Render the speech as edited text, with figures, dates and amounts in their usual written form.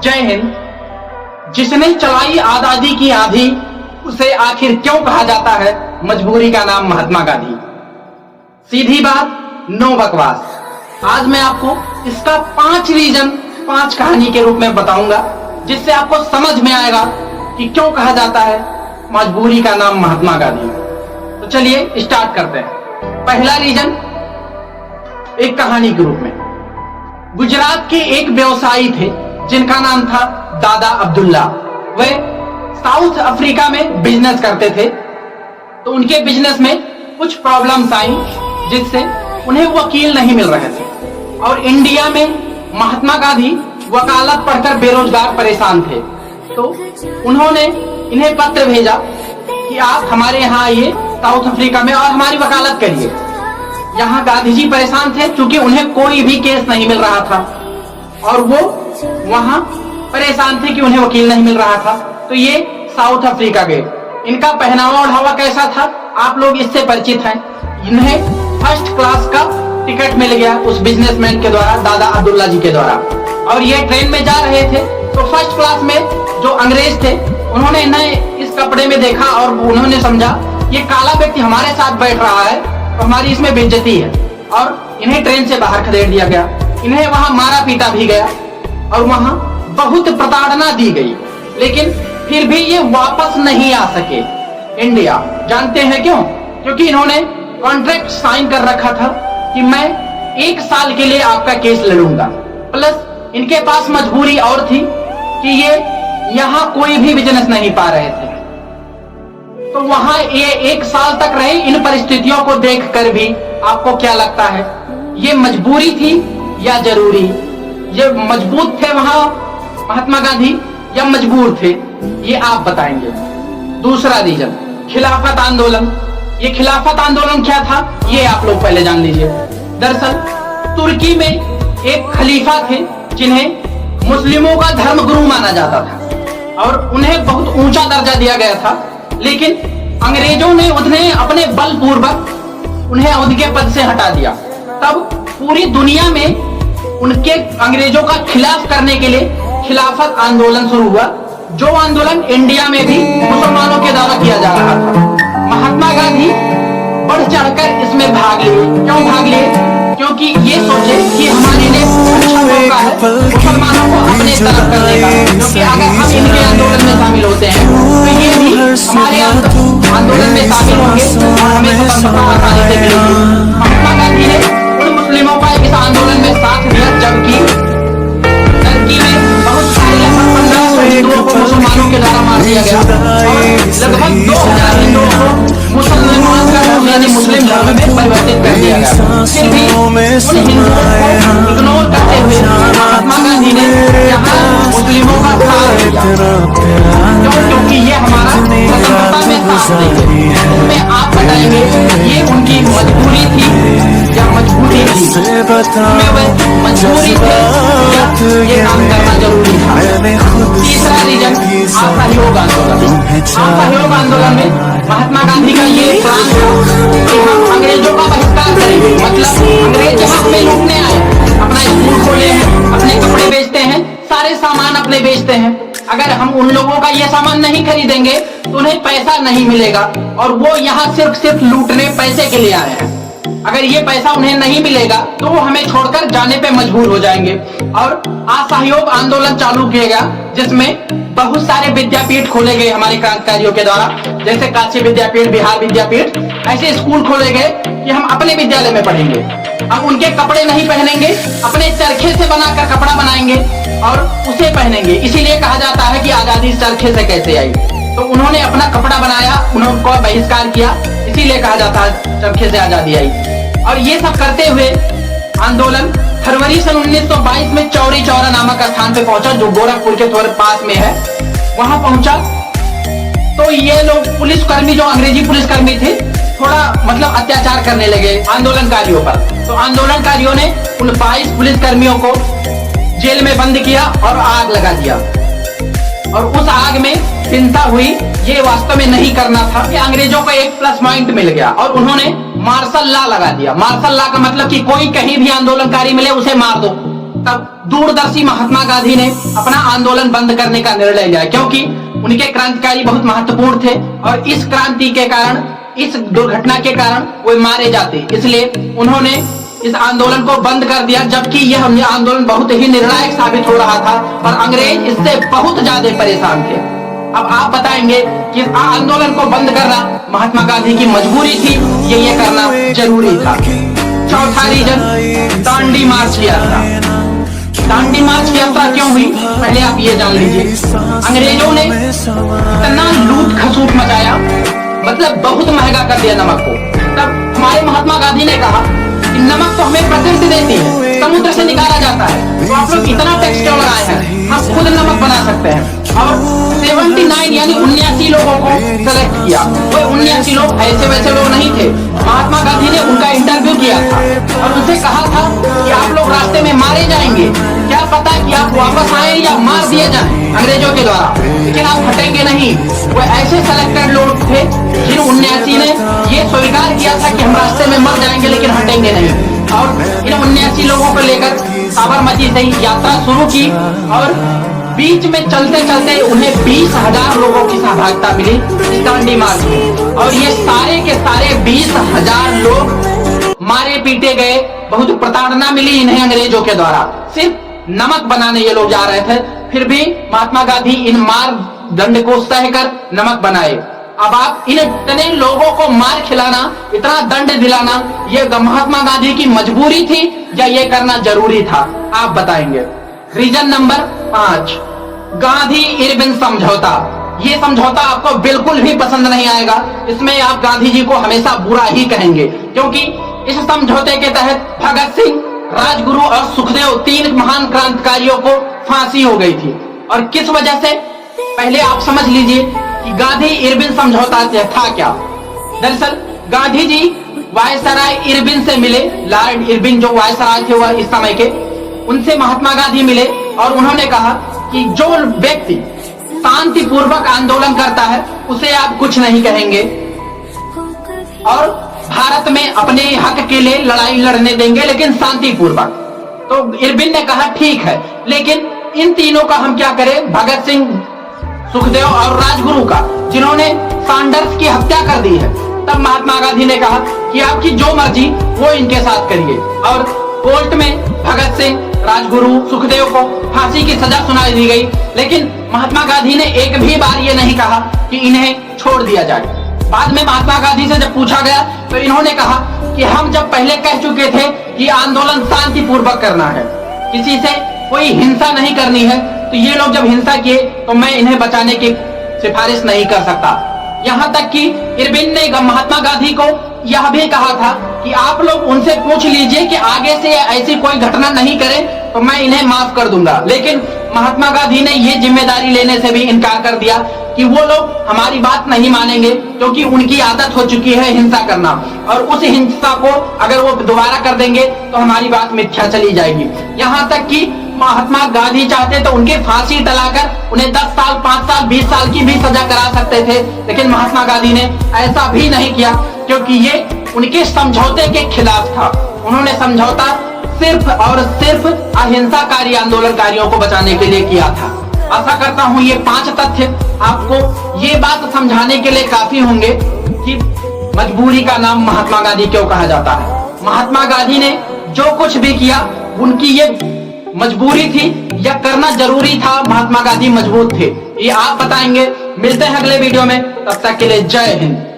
जय हिंद। जिसने चलाई आजादी की आंधी, उसे आखिर क्यों कहा जाता है मजबूरी का नाम महात्मा गांधी। सीधी बात, नो बकवास। आज मैं आपको इसका 5 रीजन 5 कहानी के रूप में बताऊंगा, जिससे आपको समझ में आएगा कि क्यों कहा जाता है मजबूरी का नाम महात्मा गांधी। तो चलिए स्टार्ट करते हैं। पहला रीजन एक कहानी के रूप में। गुजरात के एक व्यवसायी थे जिनका नाम था दादा अब्दुल्ला। वे साउथ अफ्रीका में बिजनेस करते थे, तो उनके बिजनेस में कुछ प्रॉब्लम्स आई जिससे उन्हें वकील नहीं मिल रहे थे। और इंडिया में महात्मा गांधी वकालत पढ़कर बेरोजगार परेशान थे, तो उन्होंने इन्हें पत्र भेजा कि आप हमारे यहाँ आइए साउथ अफ्रीका में और हमारी वकालत करिए। यहाँ गांधी जी परेशान थे क्योंकि उन्हें कोई भी केस नहीं मिल रहा था और वो वहां परेशान थे कि उन्हें वकील नहीं मिल रहा था। तो ये साउथ अफ्रीका गए। इनका पहनावा ओढ़ावा कैसा था, आप लोग इससे परिचित हैं। इन्हें फर्स्ट क्लास का टिकट मिल गया उस बिजनेसमैन के द्वारा, दादा अब्दुल्ला जी के द्वारा। और ये ट्रेन में जा रहे थे, तो फर्स्ट क्लास में जो अंग्रेज थे उन्होंने इन्हें इस कपड़े में देखा और उन्होंने समझा ये काला व्यक्ति हमारे साथ बैठ रहा है तो हमारी इसमें बेइज्जती है, और इन्हें ट्रेन से बाहर खदेड़ दिया गया। इन्हें वहां मारा पीटा भी गया और वहां बहुत प्रताड़ना दी गई, लेकिन फिर भी ये वापस नहीं आ सके इंडिया। जानते हैं क्यों? क्योंकि इन्होंने कॉन्ट्रैक्ट साइन कर रखा था कि मैं 1 साल के लिए आपका केस लड़ूंगा। प्लस इनके पास मजबूरी और थी कि ये यहाँ कोई भी बिजनेस नहीं पा रहे थे, तो वहां ये 1 साल तक रहे। इन परिस्थितियों को देखकर भी आपको क्या लगता है, ये मजबूरी थी या जरूरी? ये मजबूत थे वहां महात्मा गांधी या मजबूर थे, ये आप बताएंगे। दूसरा रीजन, खिलाफत आंदोलन। ये खिलाफत आंदोलन क्या था, ये आप लोग पहले जान लीजिए। दरअसल तुर्की में एक खलीफा थे जिन्हें मुस्लिमों का धर्म गुरु माना जाता था और उन्हें बहुत ऊंचा दर्जा दिया गया था, लेकिन अंग्रेजों ने उन्हें अपने बलपूर्वक उन्हें उनके पद से हटा दिया। तब पूरी दुनिया में उनके अंग्रेजों का खिलाफ करने के लिए खिलाफत आंदोलन शुरू हुआ, जो आंदोलन इंडिया में भी मुसलमानों के द्वारा किया जा रहा था। महात्मा गांधी बढ़ चढ़कर इसमें भाग लिए। क्यों भाग लिए? क्योंकि ये सोचे कि हमारे लिए अच्छा मौका है मुसलमानों को अपने तरफ करने का, क्योंकि अगर हम इनके आंदोलन में शामिल होते हैं तो ये भी हमारे आंदोलन में शामिल होंगे और हमें स्वतंत्रता आसानी से मिलेगी। महात्मा गांधी ने उन मुस्लिमों का इस आंदोलन में साथ दिया, जबकि टर्की में बहुत सारे लगभग 1500 हिंदुओं को मुसलमानों के द्वारा मार दिया गया और लगभग 2000 हिंदुओं को मुसलमान का धर्म यानी मुस्लिम धर्म में परिवर्तित कर दिया गया। फिर भी उन हिंदुओं को इग्नोर करते हुए महात्मा गांधी ने यहाँ मुस्लिमों का साथ दिया। क्योंकि ये हमारा स्वतंत्रता में साथ देंगे। इसमें आप बताएंगे ये उनकी मजबूरी थी या मजबूरी थी? इसमें वह मजबूरी थी या ये काम करना जरूरी था? तीसरा रीजन, असहयोग आंदोलन। असहयोग आंदोलन में महात्मा गांधी का ये प्लान था कि हम अंग्रेजों का बहिष्कार करेंगे। मतलब अंग्रेज यहाँ पे लूटने आए, अपना स्कूल खोले हैं, अपने कपड़े बेचते हैं, सारे सामान अपने बेचते हैं। अगर हम उन लोगों का ये सामान नहीं खरीदेंगे तो उन्हें पैसा नहीं मिलेगा और वो यहाँ सिर्फ लूटने पैसे के लिए आए हैं। अगर ये पैसा उन्हें नहीं मिलेगा तो वो हमें छोड़कर जाने पे मजबूर हो जाएंगे। और असहयोग आंदोलन चालू किया गया, जिसमें बहुत सारे विद्यापीठ खोले गए हमारे क्रांतिकारियों के द्वारा, जैसे काशी विद्यापीठ, बिहार विद्यापीठ। ऐसे स्कूल खोले गए कि हम अपने विद्यालय में पढ़ेंगे, हम उनके कपड़े नहीं पहनेंगे, अपने चरखे से बनाकर कपड़ा बनाएंगे और उसे पहनेंगे। इसीलिए कहा जाता है कि आजादी चरखे से कैसे आई। तो उन्होंने अपना कपड़ा बनाया, उन्होंने बहिष्कार किया, इसीलिए कहा जाता है चरखे से आजादी आई। और ये सब करते हुए आंदोलन फरवरी सन 1922 में चौरी चौरा नामक स्थान पे पहुंचा, जो गोरखपुर के थोड़े पास में है। वहां पहुंचा तो ये लोग पुलिसकर्मी, जो अंग्रेजी पुलिसकर्मी थे, थोड़ा मतलब अत्याचार करने लगे आंदोलनकारियों पर। तो आंदोलनकारियों ने उन 22 पुलिसकर्मियों को जेल में बंद किया और आग लगा दिया। और उस आग में चिंता हुई, ये वास्तव में नहीं करना था। कि अंग्रेजों को एक प्लस पॉइंट मिल गया और उन्होंने मार्शल लॉ लगा दिया। मार्शल लॉ का मतलब कि कोई कहीं भी आंदोलनकारी मिले उसे मार दो, तब दूरदर्शी महात्मा गांधी ने अपना आंदोलन बंद करने का निर्णय लिया, क्योंकि उनके क्रांतिकारी बहुत महत्वपूर्ण थे और इस क्रांति के कारण, इस दुर्घटना के कारण वो मारे जाते, इसलिए उन्होंने इस आंदोलन को बंद कर दिया। जबकि यह आंदोलन बहुत ही निर्णायक साबित हो रहा था और अंग्रेज इससे बहुत ज्यादा परेशान थे। अब आप बताएंगे कि इस आंदोलन को बंद करना महात्मा गांधी की मजबूरी थी, ये करना जरूरी था। चौथा रीजन, दांडी मार्च की यात्रा। दांडी मार्च की यात्रा क्यों हुई, पहले आप ये जान लीजिए। अंग्रेजों ने इतना लूट खसूट मचाया, मतलब बहुत महंगा कर दिया नमक को। तब हमारे महात्मा गांधी ने कहा कि नमक तो हमें प्रकृति देती है, समुद्र से निकाला जाता है, तो आप लोग इतना टैक्स क्यों लगाए हैं, हम खुद नमक बना सकते हैं। और 79 यानी 79 लोगों को सेलेक्ट किया। वो 79 लोग ऐसे वैसे लोग नहीं थे। महात्मा गांधी ने उनका इंटरव्यू किया था और उनसे कहा था कि आप लोग रास्ते में मारे जाएंगे, क्या पता कि आप वापस आए या मार दिए जाएं अंग्रेजों के द्वारा, लेकिन आप हटेंगे नहीं। वो ऐसे सेलेक्टेड लोग थे जिन 79 ने ये स्वीकार किया था कि हम रास्ते में मर जाएंगे लेकिन हटेंगे नहीं। और इन 79 लोगों को लेकर साबरमती से यात्रा शुरू की और बीच में चलते चलते उन्हें 20,000 लोगों की सहभागिता मिली इस दांडी मार्च में। और ये सारे के सारे 20,000 लोग मारे पीटे गए, बहुत प्रताड़ना मिली इन्हें अंग्रेजों के द्वारा। सिर्फ नमक बनाने ये लोग जा रहे थे, फिर भी महात्मा गांधी इन मार दंड को सहकर नमक बनाए। अब आप इन इतने लोगों को मार खिलाना, इतना दंड दिलाना, ये महात्मा गांधी की मजबूरी थी या ये करना जरूरी था, आप बताएंगे। रीजन नंबर 5, गांधी इरविन समझौता। ये समझौता आपको बिल्कुल भी पसंद नहीं आएगा, इसमें आप गांधी जी को हमेशा बुरा ही कहेंगे, क्योंकि इस समझौते के तहत भगत सिंह, राजगुरु और सुखदेव, 3 महान क्रांतिकारियों को फांसी हो गई थी। और किस वजह से, पहले आप समझ लीजिए कि गांधी इरविन समझौता था क्या। दरअसल गांधी जी वायसराय इरविन से मिले, लॉर्ड इरविन जो वायसराय थे वह इस समय के, उनसे महात्मा गांधी मिले और उन्होंने कहा कि जो व्यक्ति शांतिपूर्वक आंदोलन करता है उसे आप कुछ नहीं कहेंगे और भारत में अपने हक के लिए लड़ाई लड़ने देंगे, लेकिन शांतिपूर्वक। तो इरविन ने कहा ठीक है, लेकिन इन तीनों का हम क्या करें, भगत सिंह, सुखदेव और राजगुरु का, जिन्होंने सैंडर्स की हत्या कर दी है। तब महात्मा गांधी ने कहा कि आपकी जो मर्जी वो इनके साथ करिए। और कोर्ट में भगत सिंह, राजगुरु, सुखदेव को फांसी की सजा सुनाई दी गई, लेकिन महात्मा गांधी ने एक भी बार ये नहीं कहा कि इन्हें छोड़ दिया जाए। बाद में महात्मा गांधी से जब पूछा गया तो इन्होंने कहा कि हम जब पहले कह चुके थे कि आंदोलन शांतिपूर्वक करना है, किसी से कोई हिंसा नहीं करनी है, तो ये लोग जब हिंसा किए तो मैं इन्हें बचाने की सिफारिश नहीं कर सकता। यहाँ तक कि इरविन ने महात्मा गांधी को यह भी कहा था कि आप लोग उनसे पूछ लीजिए कि आगे से ऐसी कोई घटना नहीं करें तो मैं इन्हें माफ कर दूंगा। लेकिन महात्मा गांधी ने ये जिम्मेदारी लेने से भी इनकार कर दिया कि वो लोग हमारी बात नहीं मानेंगे, क्योंकि उनकी आदत हो चुकी है हिंसा करना, और उस हिंसा को अगर वो दोबारा कर देंगे तो हमारी बात मिथ्या चली जाएगी। यहाँ तक कि महात्मा गांधी चाहते तो उनके फांसी टलाकर उन्हें 10 साल, 5 साल, 20 साल की भी सजा करा सकते थे, लेकिन महात्मा गांधी ने ऐसा भी नहीं किया, क्योंकि ये उनके समझौते के खिलाफ था। उन्होंने समझौता सिर्फ और सिर्फ अहिंसाकारी आंदोलनकारियों को बचाने के लिए किया था। आशा करता हूँ ये 5 तथ्य आपको ये बात समझाने के लिए काफी होंगे कि मजबूरी का नाम महात्मा गांधी क्यों कहा जाता है। महात्मा गांधी ने जो कुछ भी किया उनकी ये मजबूरी थी या करना जरूरी था, महात्मा गांधी मजबूत थे, ये आप बताएंगे। मिलते हैं अगले वीडियो में, तब तक के लिए जय हिंद।